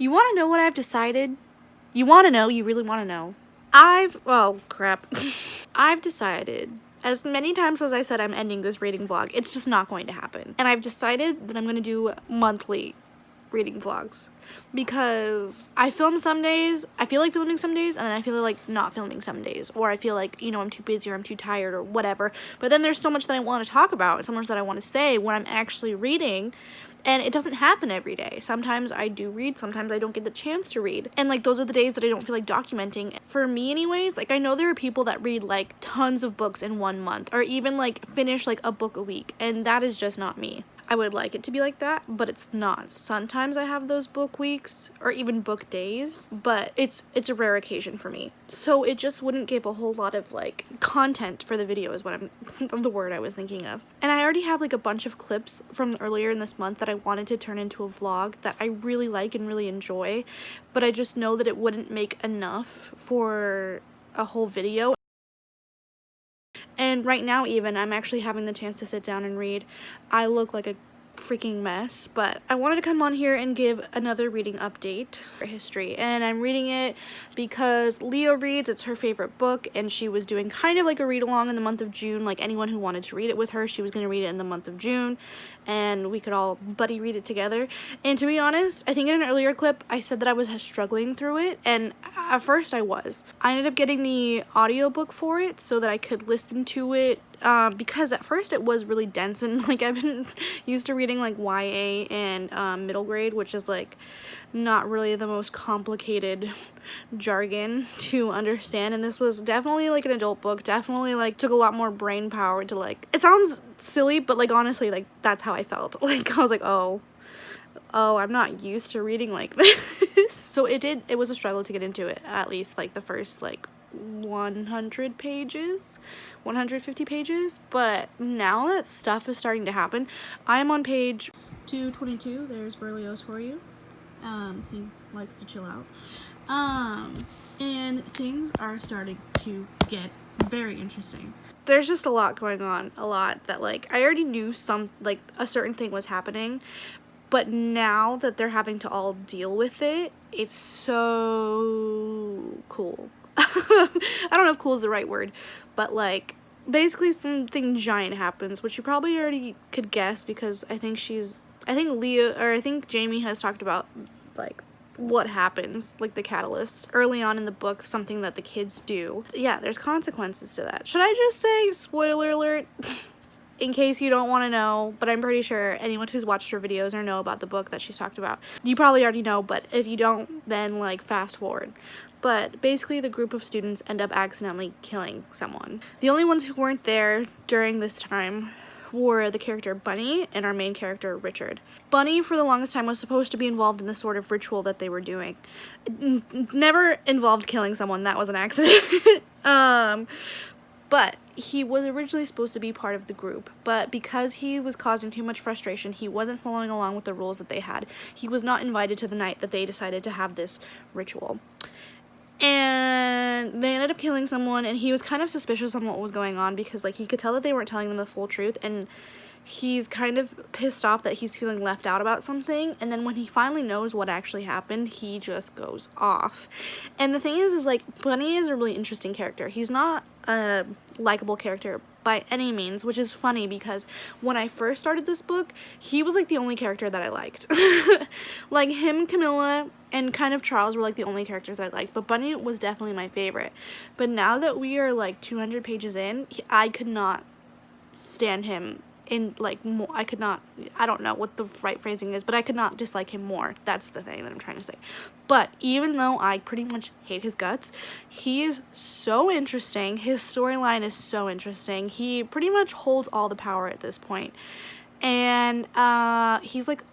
You want to know what I've decided? You really want to know. Oh crap. I've decided, as many times as I said I'm ending this reading vlog, it's just not going to happen. And I've decided that I'm going to do monthly reading vlogs, because I film some days, I feel like filming some days, and then I feel like not filming some days, or I feel like, you know, I'm too busy or I'm too tired or whatever. But then there's so much that I want to talk about, so much that I want to say when I'm actually reading, and it doesn't happen every day. Sometimes I do read, sometimes I don't get the chance to read, and like those are the days that I don't feel like documenting. For me anyways, like I know there are people that read like tons of books in 1 month, or even like finish like a book a week, and that is just not me. I would like it to be like that, but it's not. Sometimes I have those book weeks or even book days, but it's a rare occasion for me. So it just wouldn't give a whole lot of like content for the video is what I'm the word I was thinking of. And I already have like a bunch of clips from earlier in this month that I wanted to turn into a vlog that I really like and really enjoy, but I just know that it wouldn't make enough for a whole video. And right now even, I'm actually having the chance to sit down and read. I look like a freaking mess, but I wanted to come on here and give another reading update for history. And I'm reading it because Leo reads, it's her favorite book, and she was doing kind of like a read along in the month of June. Like anyone who wanted to read it with her, she was going to read it in the month of June, and we could all buddy read it together. And to be honest, I think in an earlier clip I said that I was struggling through it, and at first I was. I ended up getting the audiobook for it so that I could listen to it, because at first it was really dense, and like I've been used to reading like YA and middle grade, which is like not really the most complicated jargon to understand, and this was definitely like an adult book, definitely like took a lot more brain power to like, it sounds silly, but like honestly, like that's how I felt. Like I was like, oh, I'm not used to reading like this. So it was a struggle to get into it, at least like the first like 100 pages, 150 pages, but now that stuff is starting to happen, I'm on page 222. There's Berlioz for you. He likes to chill out. And things are starting to get very interesting. There's just a lot going on, a lot that like I already knew like a certain thing was happening, but now that they're having to all deal with it, it's so cool. I don't know if cool is the right word, but like basically something giant happens, which you probably already could guess because I think Jamie has talked about like what happens, like the catalyst early on in the book, something that the kids do. Yeah, there's consequences to that. Should I just say spoiler alert? In case you don't want to know, but I'm pretty sure anyone who's watched her videos or know about the book that she's talked about, you probably already know, but if you don't, then like fast forward. But basically the group of students end up accidentally killing someone. The only ones who weren't there during this time were the character Bunny and our main character Richard. Bunny for the longest time was supposed to be involved in the sort of ritual that they were doing. It never involved killing someone, that was an accident. But he was originally supposed to be part of the group, but because he was causing too much frustration, he wasn't following along with the rules that they had. He was not invited to the night that they decided to have this ritual. And they ended up killing someone, and he was kind of suspicious on what was going on because like he could tell that they weren't telling them the full truth, and he's kind of pissed off that he's feeling left out about something. And then when he finally knows what actually happened, he just goes off. And the thing is like Bunny is a really interesting character. He's not a likable character by any means, which is funny because when I first started this book, he was like the only character that I liked. Like him, Camilla, and kind of Charles were like the only characters I liked, but Bunny was definitely my favorite. But now that we are like 200 pages in, I could not stand him in like more. I don't know what the right phrasing is, but I could not dislike him more. That's the thing that I'm trying to say. But even though I pretty much hate his guts, he is so interesting. His storyline is so interesting. He pretty much holds all the power at this point. And he's like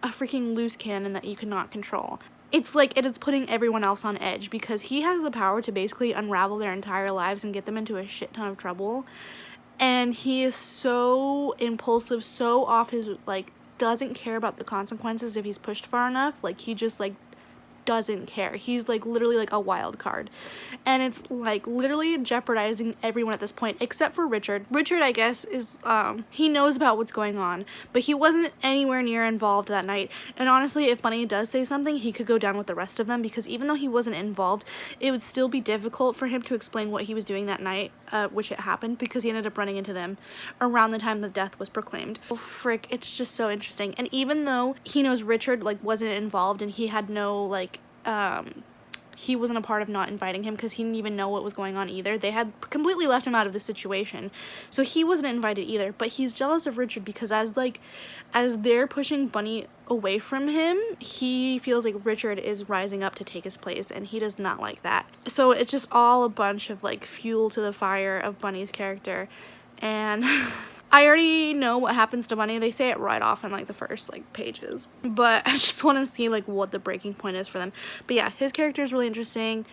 a freaking loose cannon that you cannot control. It's like it's putting everyone else on edge because he has the power to basically unravel their entire lives and get them into a shit ton of trouble. And he is so impulsive, so off his, like, doesn't care about the consequences if he's pushed far enough. Like, he just, like, doesn't care. He's like literally like a wild card, and it's like literally jeopardizing everyone at this point except for Richard. Richard, I guess, is he knows about what's going on, but he wasn't anywhere near involved that night. And honestly, if Bunny does say something, he could go down with the rest of them, because even though he wasn't involved, it would still be difficult for him to explain what he was doing that night, which it happened, because he ended up running into them around the time the death was proclaimed. Oh, frick, it's just so interesting. And even though he knows Richard like wasn't involved and he had no like he wasn't a part of not inviting him, because he didn't even know what was going on either. They had completely left him out of the situation, so he wasn't invited either. But he's jealous of Richard because as they're pushing Bunny away from him, he feels like Richard is rising up to take his place, and he does not like that. So it's just all a bunch of like fuel to the fire of Bunny's character. And I already know what happens to Bunny. They say it right off in like the first like pages, but I just want to see like what the breaking point is for them. But yeah, his character is really interesting.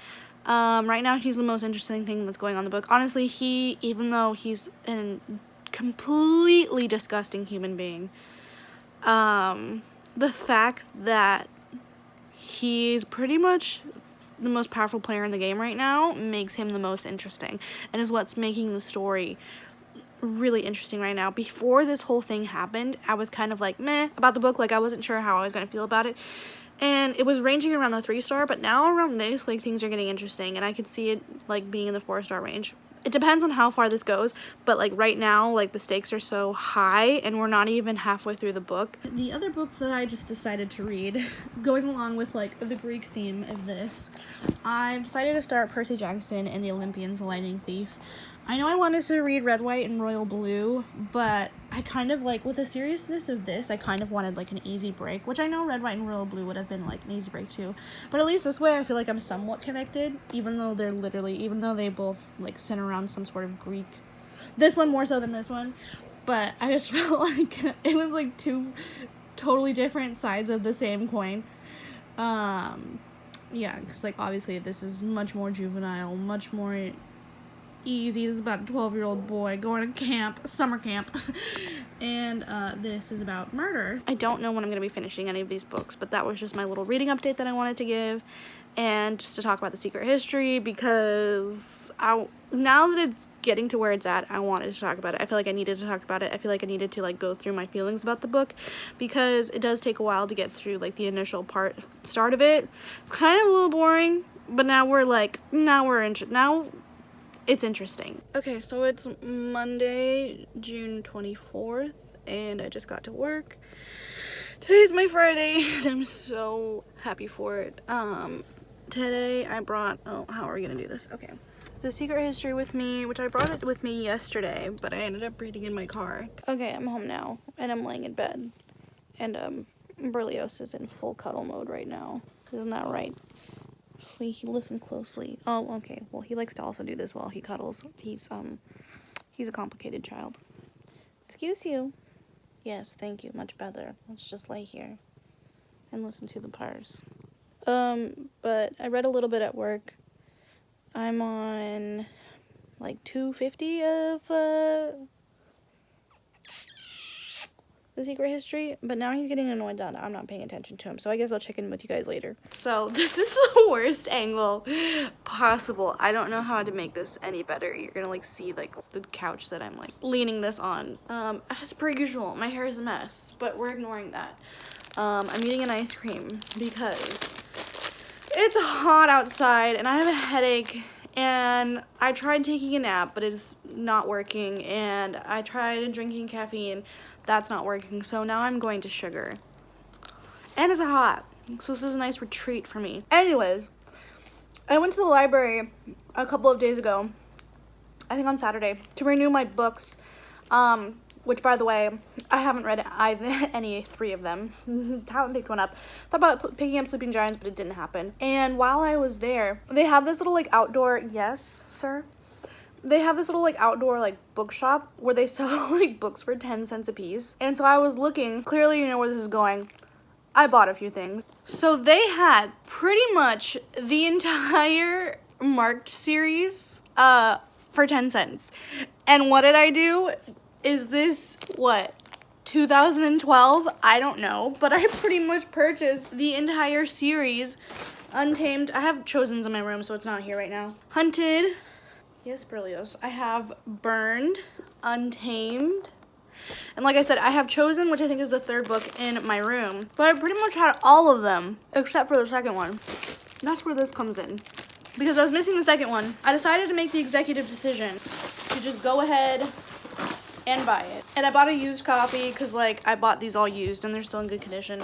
Right now he's the most interesting thing that's going on in the book. Honestly, even though he's a completely disgusting human being, the fact that he's pretty much the most powerful player in the game right now makes him the most interesting, and is what's making the story really interesting right now. Before this whole thing happened, I was kind of like meh about the book. Like, I wasn't sure how I was going to feel about it, and it was ranging around the 3-star, but now around this, like, things are getting interesting, and I could see it like being in the 4-star range. It depends on how far this goes, but like right now, like, the stakes are so high and we're not even halfway through the book. The other book that I just decided to read, going along with like the Greek theme of this, I've decided to start Percy Jackson and the Olympians, the Lightning Thief. I know I wanted to read Red, White, and Royal Blue, but I kind of like, with the seriousness of this, I kind of wanted like an easy break, which I know Red, White, and Royal Blue would have been like an easy break too. But at least this way I feel like I'm somewhat connected, even though they both like center around some sort of Greek. This one more so than this one, but I just felt like it was like two totally different sides of the same coin. Yeah, because like obviously this is much more juvenile, much more easy. This is about a 12-year-old boy going to camp, summer camp, and this is about murder. I don't know when I'm going to be finishing any of these books, but that was just my little reading update that I wanted to give, and just to talk about The Secret History, because now that it's getting to where it's at, I wanted to talk about it. I feel like I needed to talk about it. I feel like I needed to like go through my feelings about the book, because it does take a while to get through like the initial start of it. It's kind of a little boring, but now it's interesting. Okay, so it's Monday, June 24th, and I just got to work. Today's my Friday, and I'm so happy for it. Today I brought, how are we gonna do this? Okay. The Secret History with me, which I brought it with me yesterday, but I ended up reading in my car. Okay, I'm home now, and I'm laying in bed, and Berlioz is in full cuddle mode right now. Isn't that right? Listen closely. Oh, okay. Well, he likes to also do this while he cuddles. He's a complicated child. Excuse you. Yes, thank you. Much better. Let's just lay here and listen to the purrs. But I read a little bit at work. I'm on like 250 of The Secret History, but now he's getting annoyed that I'm not paying attention to him, so I guess I'll check in with you guys later. So this is the worst angle possible. I don't know how to make this any better. You're gonna like see like the couch that I'm like leaning this on. As per usual, my hair is a mess, but we're ignoring that. I'm eating an ice cream because it's hot outside and I have a headache, and I tried taking a nap, but it's not working, and I tried drinking caffeine. That's not working, so now I'm going to sugar. And it's hot, so this is a nice retreat for me. Anyways, I went to the library a couple of days ago, I think on Saturday, to renew my books, which, by the way, I haven't read any 3 of them. Haven't picked one up. Thought about picking up Sleeping Giants, but it didn't happen. And while I was there, they have this little, like, outdoor, yes, sir? They have this little like outdoor like bookshop where they sell like books for 10 cents a piece. And so I was looking, clearly you know where this is going. I bought a few things. So they had pretty much the entire Marked series for 10 cents. And what did I do? Is this what? 2012, I don't know, but I pretty much purchased the entire series. Untamed, I have Chosen's in my room, so it's not here right now. Hunted, yes, Berlioz. I have Burned, Untamed, and like I said, I have Chosen, which I think is the 3rd book in my room. But I pretty much had all of them, except for the 2nd one. That's where this comes in. Because I was missing the 2nd one, I decided to make the executive decision to just go ahead and buy it. And I bought a used copy because, like, I bought these all used and they're still in good condition.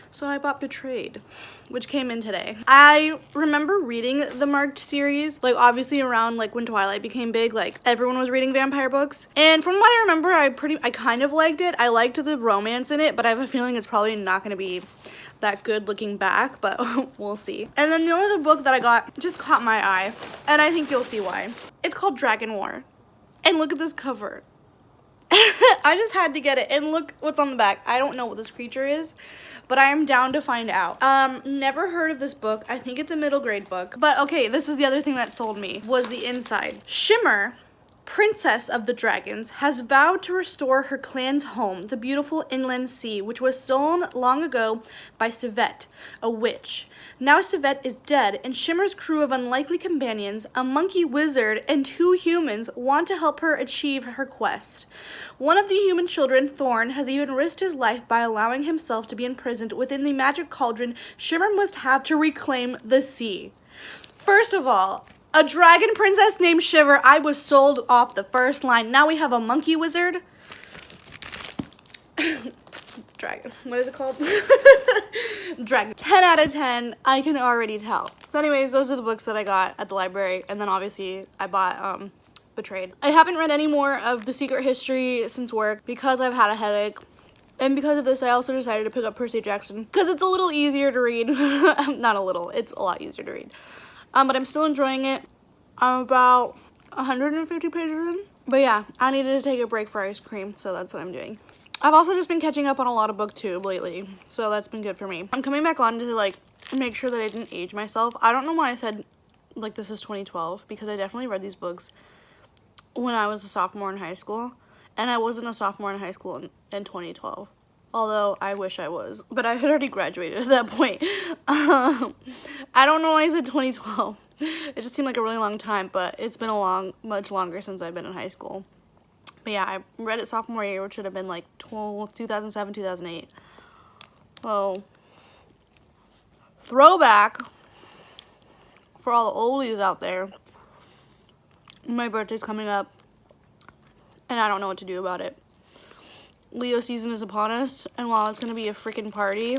So I bought Betrayed, which came in today. I remember reading the Marked series, like, obviously around, like, when Twilight became big, like, everyone was reading vampire books. And from what I remember, I kind of liked it. I liked the romance in it, but I have a feeling it's probably not going to be that good looking back, but we'll see. And then the only other book that I got just caught my eye, and I think you'll see why. It's called Dragon War. And look at this cover. I just had to get it, and look what's on the back. I don't know what this creature is, but I am down to find out. Never heard of this book. I think it's a middle grade book. But okay, this is the other thing that sold me, was the inside. Shimmer, Princess of the Dragons, has vowed to restore her clan's home, the beautiful inland sea, which was stolen long ago by Civet, a witch. Now Civet is dead, and Shimmer's crew of unlikely companions, a monkey wizard and 2 humans, want to help her achieve her quest. One of the human children, Thorn, has even risked his life by allowing himself to be imprisoned within the magic cauldron Shimmer must have to reclaim the sea. First of all, a dragon princess named Shiver. I was sold off the first line. Now we have a monkey wizard. Dragon. What is it called? Dragon. 10 out of 10. I can already tell. So anyways, those are the books that I got at the library. And then obviously I bought Betrayed. I haven't read any more of The Secret History since work because I've had a headache. And because of this, I also decided to pick up Percy Jackson because it's a little easier to read. Not a little. It's a lot easier to read. But I'm still enjoying it. I'm about 150 pages in. But yeah, I needed to take a break for ice cream, so that's what I'm doing. I've also just been catching up on a lot of BookTube lately, so that's been good for me. I'm coming back on to, like, make sure that I didn't age myself. I don't know why I said, like, this is 2012, because I definitely read these books when I was a sophomore in high school, and I wasn't a sophomore in high school in 2012. Although I wish I was, but I had already graduated at that point. I don't know why I said 2012. It just seemed like a really long time, but it's been much longer since I've been in high school. But yeah, I read it sophomore year, which should have been like 2007, 2008. So, throwback for all the oldies out there. My birthday's coming up, and I don't know what to do about it. Leo season is upon us, and while it's going to be a freaking party,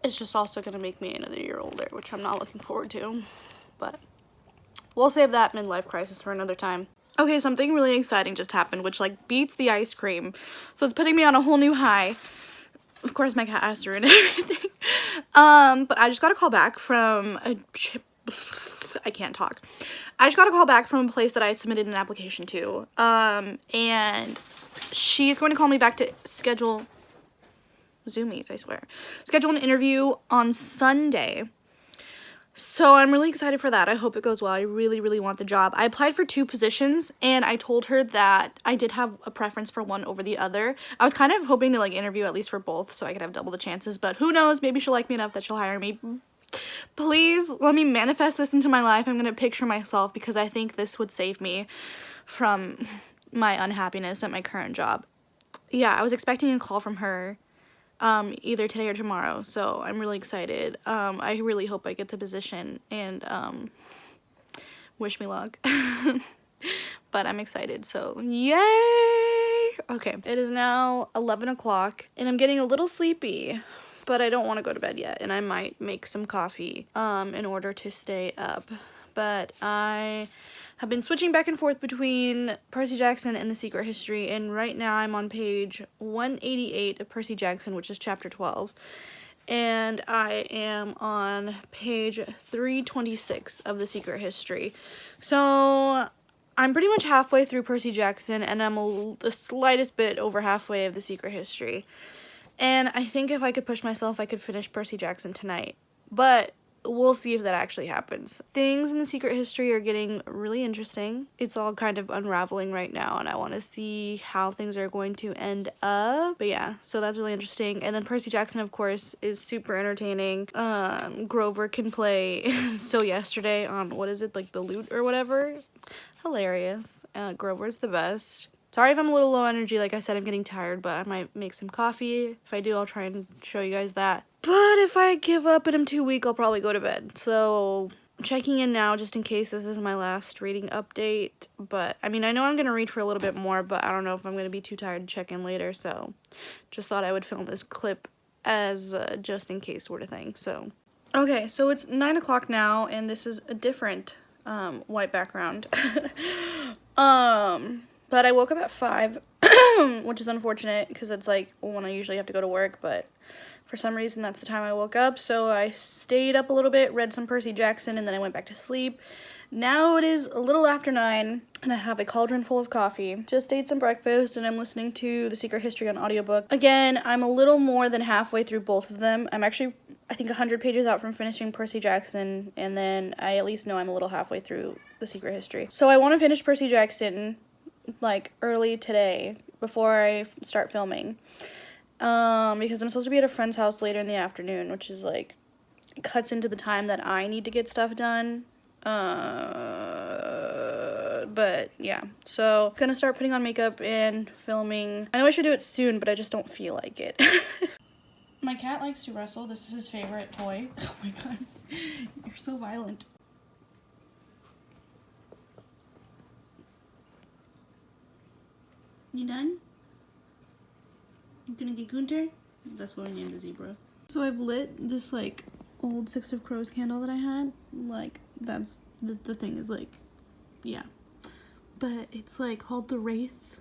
it's just also going to make me another year older, which I'm not looking forward to, but we'll save that midlife crisis for another time. Okay, something really exciting just happened, which, like, beats the ice cream, so it's putting me on a whole new high. Of course, my cat has to ruin everything. But I just got a call back from I can't talk. I just got a call back from a place that I had submitted an application to. And she's going to call me back to schedule Zoomies, I swear. Schedule an interview on Sunday. So I'm really excited for that. I hope it goes well. I really, really want the job. I applied for 2 positions, and I told her that I did have a preference for one over the other. I was kind of hoping to, like, interview at least for both so I could have double the chances, but who knows? Maybe she'll like me enough that she'll hire me. Please let me manifest this into my life. I'm going to picture myself because I think this would save me from my unhappiness at my current job. Yeah, I was expecting a call from her either today or tomorrow, so I'm really excited. I really hope I get the position, and wish me luck. But I'm excited, so yay! Okay, it is now 11 o'clock, and I'm getting a little sleepy. But I don't want to go to bed yet, and I might make some coffee in order to stay up. But I have been switching back and forth between Percy Jackson and The Secret History, and right now I'm on page 188 of Percy Jackson, which is chapter 12. And I am on page 326 of The Secret History. So I'm pretty much halfway through Percy Jackson, and I'm the slightest bit over halfway of The Secret History. And I think if I could push myself, I could finish Percy Jackson tonight. But we'll see if that actually happens. Things in the Secret History are getting really interesting. It's all kind of unraveling right now, and I want to see how things are going to end up. But yeah, so that's really interesting. And then Percy Jackson, of course, is super entertaining. Grover can play So Yesterday on, what is it, like the lute or whatever? Hilarious. Grover's the best. Sorry if I'm a little low energy. Like I said, I'm getting tired, but I might make some coffee. If I do, I'll try and show you guys that. But if I give up and I'm too weak, I'll probably go to bed. So checking in now just in case this is my last reading update. But I mean, I know I'm going to read for a little bit more, but I don't know if I'm going to be too tired to check in later. So just thought I would film this clip as just in case sort of thing. So okay, so it's 9 o'clock now, and this is a different white background. But I woke up at 5, which is unfortunate because it's like when I usually have to go to work, but for some reason that's the time I woke up. So I stayed up a little bit, read some Percy Jackson, and then I went back to sleep. Now it is a little after 9, and I have a cauldron full of coffee. Just ate some breakfast, and I'm listening to The Secret History on audiobook. Again, I'm a little more than halfway through both of them. I'm actually, I think, 100 pages out from finishing Percy Jackson, and then I at least know I'm a little halfway through The Secret History. So I want to finish Percy Jackson like early today before I start filming, because I'm supposed to be at a friend's house later in the afternoon, which is like cuts into the time that I need to get stuff done. But yeah, so gonna start putting on makeup and filming. I know I should do it soon, but I just don't feel like it. My cat likes to wrestle. This is his favorite toy. Oh my god, you're so violent. You done? You gonna get Gunter? That's what we named the zebra. So I've lit this like old Six of Crows candle that I had. Like that's the thing is like, yeah. But it's like called the Wraith,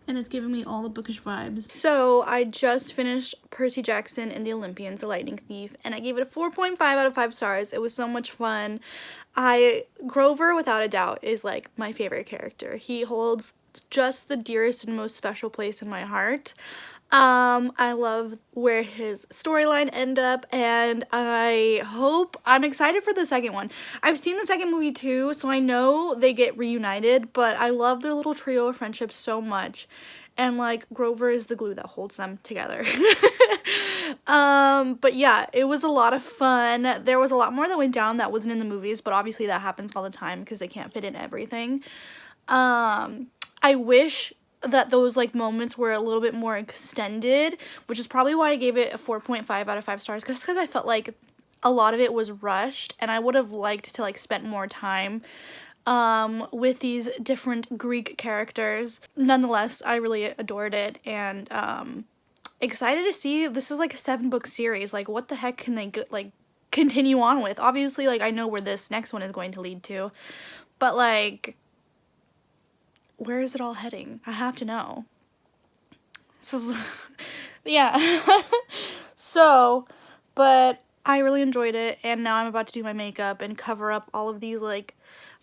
and it's giving me all the bookish vibes. So I just finished Percy Jackson and the Olympians, The Lightning Thief, and I gave it a 4.5 out of 5 stars. It was so much fun. Grover, without a doubt, is like my favorite character. He holds just the dearest and most special place in my heart. I love where his storyline ended up, and I'm excited for the second one. I've seen the second movie too, so I know they get reunited, but I love their little trio of friendship so much, and like Grover is the glue that holds them together. But yeah, it was a lot of fun. There was a lot more that went down that wasn't in the movies, but obviously that happens all the time because they can't fit in everything. I wish that those like moments were a little bit more extended, which is probably why I gave it a 4.5 out of 5 stars, because I felt like a lot of it was rushed, and I would have liked to like spend more time with these different Greek characters. Nonetheless, I really adored it, and excited to see. This is like a 7-book series. Like, what the heck can they like continue on with? Obviously, like, I know where this next one is going to lead to, but like, where is it all heading? I have to know. This is, yeah. So, but I really enjoyed it, and now I'm about to do my makeup and cover up all of these, like,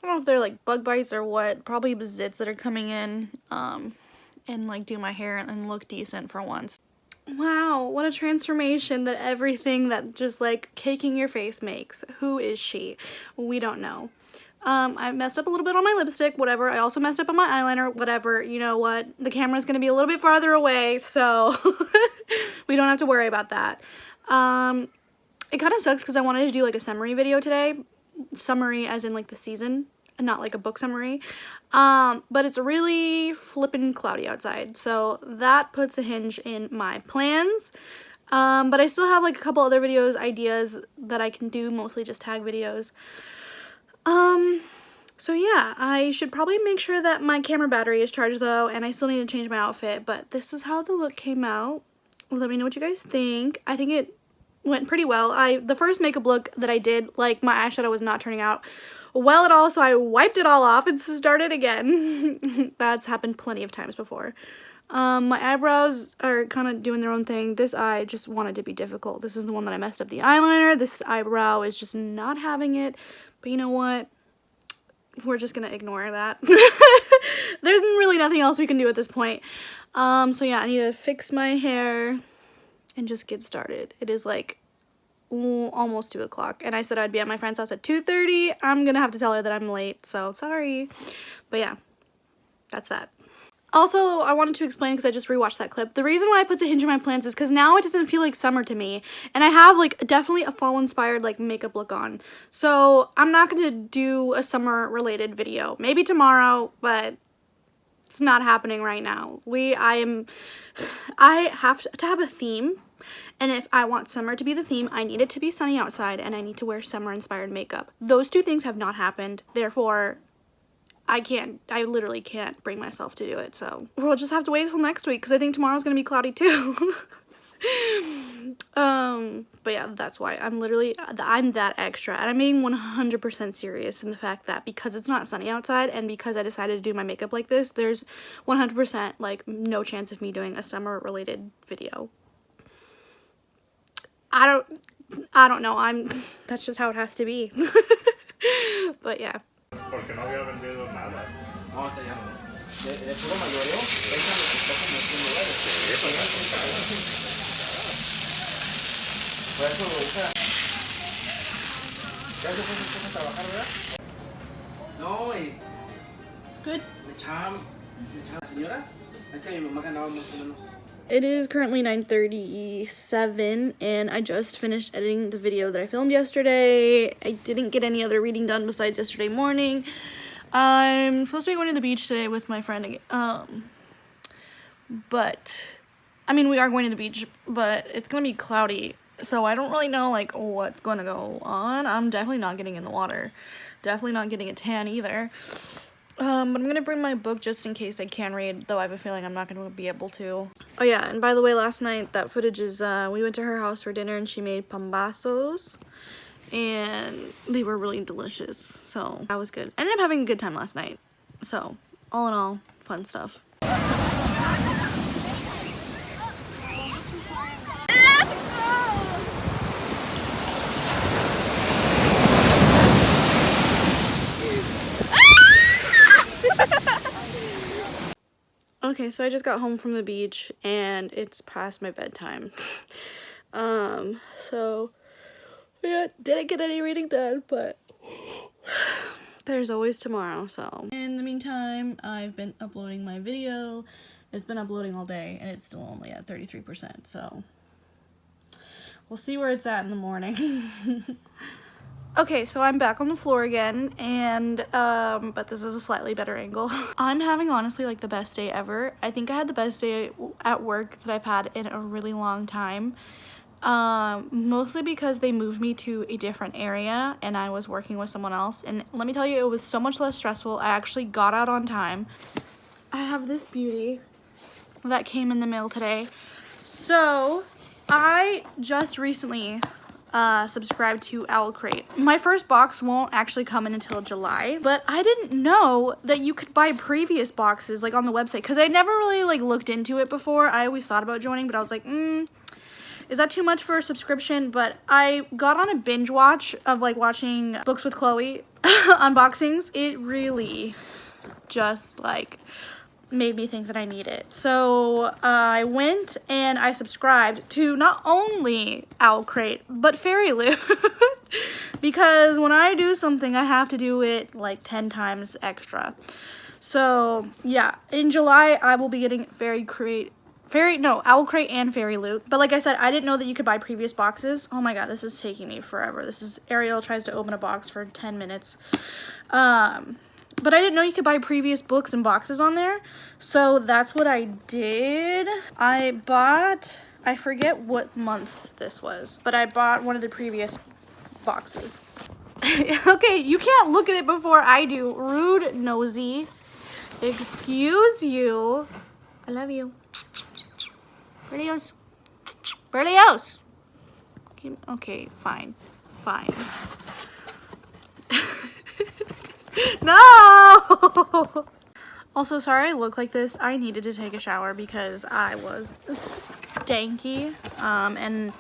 I don't know if they're like bug bites or what, probably zits that are coming in, and like do my hair and look decent for once. Wow, what a transformation that everything that just like caking your face makes. Who is she? We don't know. I messed up a little bit on my lipstick, whatever. I also messed up on my eyeliner, whatever. You know what? The camera's gonna be a little bit farther away, so we don't have to worry about that. It kind of sucks because I wanted to do like a summary video today. Summary as in like the season, and not like a book summary. But it's really flippin' cloudy outside, so that puts a hinge in my plans. But I still have like a couple other ideas that I can do, mostly just tag videos. So yeah, I should probably make sure that my camera battery is charged though, and I still need to change my outfit, but this is how the look came out. Let me know what you guys think. I think it went pretty well. The first makeup look that I did, like, my eyeshadow was not turning out well at all, so I wiped it all off and started again. That's happened plenty of times before. My eyebrows are kind of doing their own thing. This eye just wanted to be difficult. This is the one that I messed up the eyeliner. This eyebrow is just not having it. But you know what? We're just gonna ignore that. There's really nothing else we can do at this point. So yeah, I need to fix my hair and just get started. It is like almost 2 o'clock, and I said I'd be at my friend's house at 2:30. I'm gonna have to tell her that I'm late, so sorry. But yeah, that's that. Also, I wanted to explain, because I just rewatched that clip, the reason why I put to hinge in my plans is because now it doesn't feel like summer to me, and I have like definitely a fall inspired like makeup look on, so I'm not gonna do a summer related video. Maybe tomorrow, but it's not happening right now. I have to have a theme, and if I want summer to be the theme, I need it to be sunny outside, and I need to wear summer inspired makeup. Those two things have not happened, therefore I literally can't bring myself to do it, so we'll just have to wait until next week, because I think tomorrow's gonna be cloudy too. But yeah, that's why I'm that extra, and I'm being 100% serious in the fact that because it's not sunny outside, and because I decided to do my makeup like this, there's 100% like no chance of me doing a summer related video. I don't know, that's just how it has to be. But yeah. Porque no había vendido nada. No, está ya no. De puro mayoreo. Déjame por eso, hija. Ya se fue su esposa a trabajar, ¿verdad? No, y... Good. Me echaba, señora. Es que mi mamá ganaba más o menos. It is currently 9:37, and I just finished editing the video that I filmed yesterday. I didn't get any other reading done besides yesterday morning. I'm supposed to be going to the beach today with my friend again. But, I mean, we are going to the beach, but it's gonna be cloudy, so I don't really know, like, what's gonna go on. I'm definitely not getting in the water. Definitely not getting a tan either. But I'm gonna bring my book just in case I can read, though I have a feeling I'm not gonna be able to. Oh yeah, and by the way, last night, that footage is, we went to her house for dinner and she made pambazos, and they were really delicious, so that was good. I ended up having a good time last night, so all in all, fun stuff. Okay, so I just got home from the beach, and it's past my bedtime. So, yeah, didn't get any reading done, but there's always tomorrow, so. In the meantime, I've been uploading my video. It's been uploading all day, and it's still only at 33%, so. We'll see where it's at in the morning. Okay, so I'm back on the floor again, and, but this is a slightly better angle. I'm having, honestly, like, the best day ever. I think I had the best day at work that I've had in a really long time. Mostly because they moved me to a different area, and I was working with someone else, and let me tell you, it was so much less stressful. I actually got out on time. I have this beauty that came in the mail today. So, I just recently subscribed to Owlcrate. My first box won't actually come in until July, but I didn't know that you could buy previous boxes like on the website, because I never really like looked into it before. I always thought about joining, but I was like, is that too much for a subscription? But I got on a binge watch of like watching Books with Chloe unboxings. It really just like made me think that I need it. So I went and I subscribed to not only Owlcrate, but Fairy Loot. Because when I do something, I have to do it like 10 times extra. So yeah, in July, I will be getting Owlcrate and Fairy Loot. But like I said, I didn't know that you could buy previous boxes. Oh my god, this is taking me forever. This is Ariel tries to open a box for 10 minutes. But I didn't know you could buy previous books and boxes on there. So that's what I did. I bought, I forget what months this was, but I bought one of the previous boxes. Okay, you can't look at it before I do. Rude, nosy. Excuse you. I love you. Berlioz. Berlioz. Okay, fine. Fine. No! Also, sorry I look like this. I needed to take a shower because I was stanky. And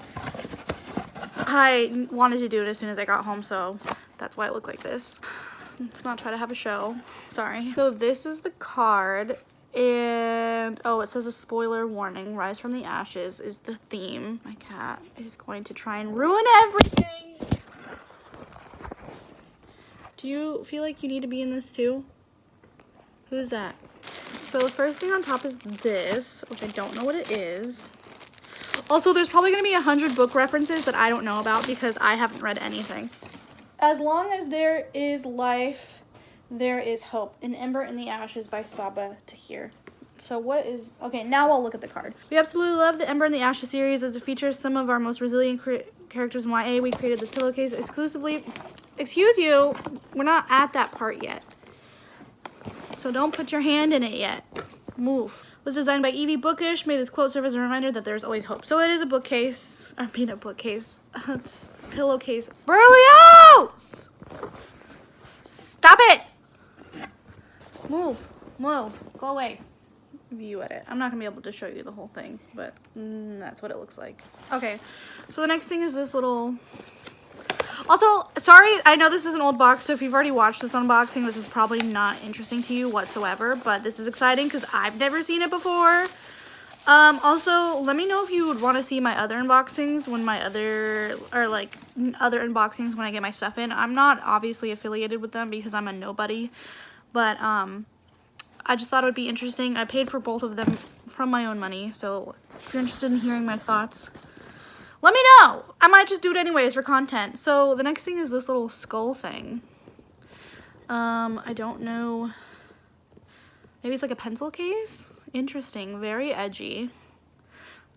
I wanted to do it as soon as I got home, so that's why I look like this. Let's not try to have a show. Sorry. So this is the card. And oh, it says a spoiler warning. Rise from the Ashes is the theme. My cat is going to try and ruin everything. Do you feel like you need to be in this too? Who's that? So the first thing on top is this, which I don't know what it is. Also, there's probably going to be 100 book references that I don't know about because I haven't read anything. As long as there is life, there is hope. An Ember in the Ashes by Sabaa Tahir. So what is... Okay, now I'll look at the card. We absolutely love the Ember in the Ashes series as it features some of our most resilient characters in YA. We created this pillowcase exclusively... Excuse you, we're not at that part yet. So don't put your hand in it yet. Move. It was designed by Evie Bookish. May this quote serve as a reminder that there's always hope. So it is a bookcase. I mean a bookcase. It's a pillowcase. Berlioz! Stop it! Move. Move. Go away. View edit. I'm not going to be able to show you the whole thing, but that's what it looks like. Okay. So the next thing is this little... Also, sorry, I know this is an old box, so if you've already watched this unboxing, this is probably not interesting to you whatsoever, but this is exciting because I've never seen it before. Also, let me know if you would want to see my other unboxings when other unboxings when I get my stuff in. I'm not obviously affiliated with them because I'm a nobody, but, I just thought it would be interesting. I paid for both of them from my own money, so if you're interested in hearing my thoughts, let me know. I might just do it anyways for content. So the next thing is this little skull thing. I don't know. Maybe it's like a pencil case? Interesting. Very edgy.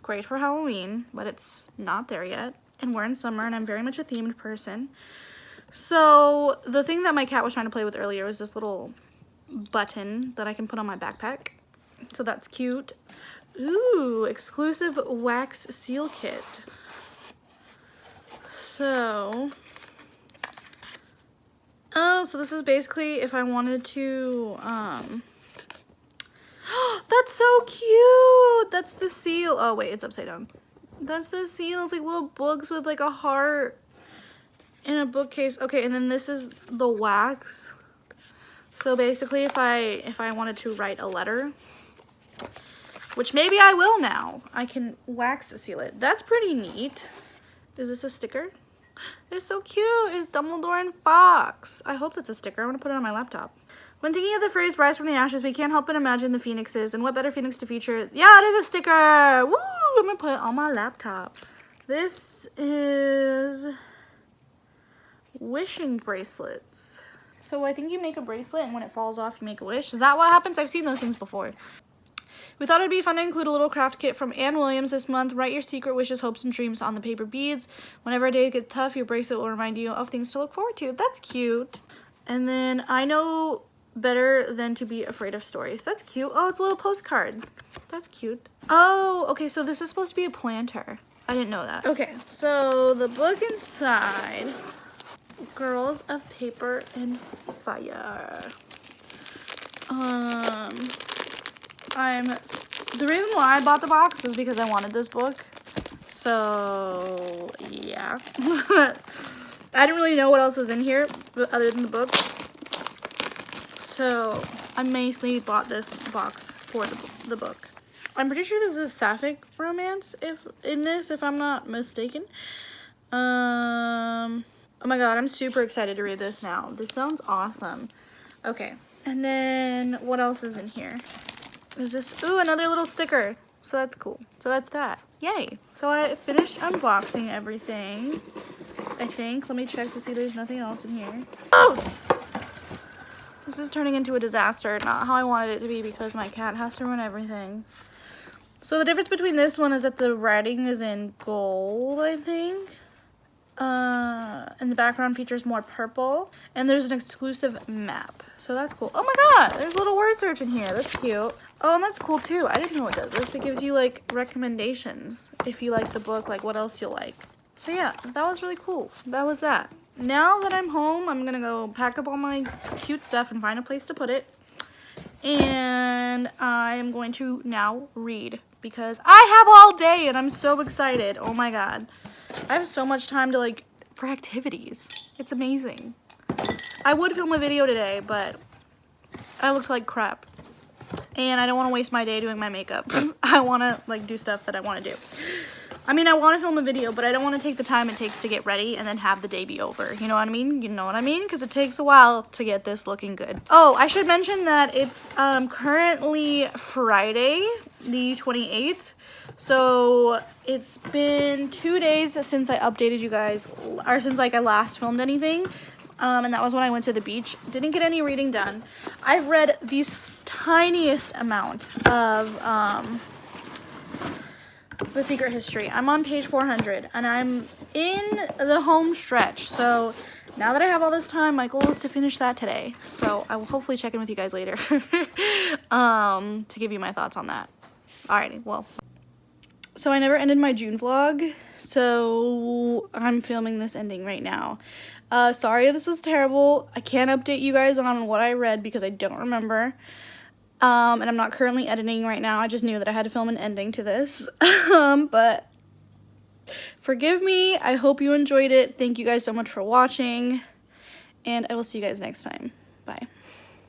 Great for Halloween, but it's not there yet. And we're in summer, and I'm very much a themed person. So the thing that my cat was trying to play with earlier was this little button that I can put on my backpack. So that's cute. Ooh, exclusive wax seal kit. So, oh, so this is basically if I wanted to, that's so cute. That's the seal. Oh, wait, it's upside down. That's the seal. It's like little books with like a heart in a bookcase. Okay, and then this is the wax. So basically if I wanted to write a letter, which maybe I will now, I can wax seal it. That's pretty neat. Is this a sticker? It's so cute. It's Dumbledore and Fox. I hope that's a sticker. I want to put it on my laptop. When thinking of the phrase rise from the ashes, we can't help but imagine the phoenixes. And what better phoenix to feature? Yeah, it is a sticker. Woo! I'm going to put it on my laptop. This is wishing bracelets. So I think you make a bracelet and when it falls off, you make a wish. Is that what happens? I've seen those things before. We thought it'd be fun to include a little craft kit from Anne Williams this month. Write your secret wishes, hopes, and dreams on the paper beads. Whenever a day gets tough, your bracelet will remind you of things to look forward to. That's cute. And then I know better than to be afraid of stories. That's cute. Oh, it's a little postcard. That's cute. Oh, okay, so this is supposed to be a planter. I didn't know that. Okay, so the book inside, Girls of Paper and Fire. The reason why I bought the box was because I wanted this book. So, yeah. I didn't really know what else was in here other than the book. So, I mainly bought this box for the book. I'm pretty sure this is a sapphic romance if I'm not mistaken. Oh my god, I'm super excited to read this now. This sounds awesome. Okay, and then what else is in here? Is this, ooh, another little sticker. So that's cool. So that's that. Yay. So I finished unboxing everything, I think. Let me check to see there's nothing else in here. Gross! This is turning into a disaster. Not how I wanted it to be because my cat has to ruin everything. So the difference between this one is that the writing is in gold, I think. And the background features more purple. And there's an exclusive map. So that's cool. Oh my god! There's a little word search in here. That's cute. Oh, and that's cool too. I didn't know it does this. It gives you like recommendations if you like the book, like what else you'll like. So yeah, that was really cool. That was that. Now that I'm home, I'm gonna go pack up all my cute stuff and find a place to put it. And I am going to now read because I have all day and I'm so excited. Oh my god. I have so much time to like for activities. It's amazing. I would film a video today, but I looked like crap. and I don't want to waste my day doing my makeup. I want to like do stuff that I want to do. I mean, I want to film a video, but I don't want to take the time it takes to get ready and then have the day be over. You know what I mean? You know what I mean? Because it takes a while to get this looking good. Oh, I should mention that it's currently Friday, the 28th. So it's been 2 days since I updated you guys, or since like I last filmed anything. And that was when I went to the beach. Didn't get any reading done. I've read the tiniest amount of The Secret History. I'm on page 400 and I'm in the home stretch. So now that I have all this time, my goal is to finish that today. So I will hopefully check in with you guys later to give you my thoughts on that. Alrighty, well. So I never ended my June vlog, so I'm filming this ending right now. Sorry this was terrible. I can't update you guys on what I read because I don't remember. And I'm not currently editing right now. I just knew that I had to film an ending to this. But forgive me. I hope you enjoyed it. Thank you guys so much for watching. And I will see you guys next time. Bye.